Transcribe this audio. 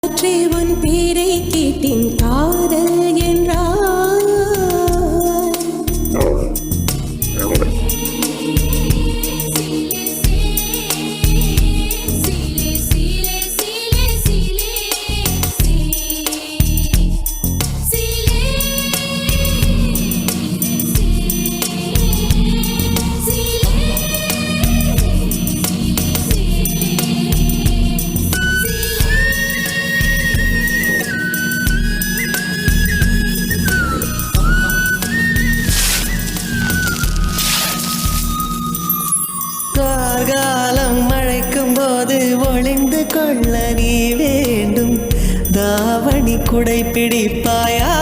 உன் பேரை கேட்டேன் காதல் என்றார். காலம் மழைக்கும் போது ஒளிந்து கொள்ள நீ வேண்டும். தாவணி குடை பிடிப்பாயா?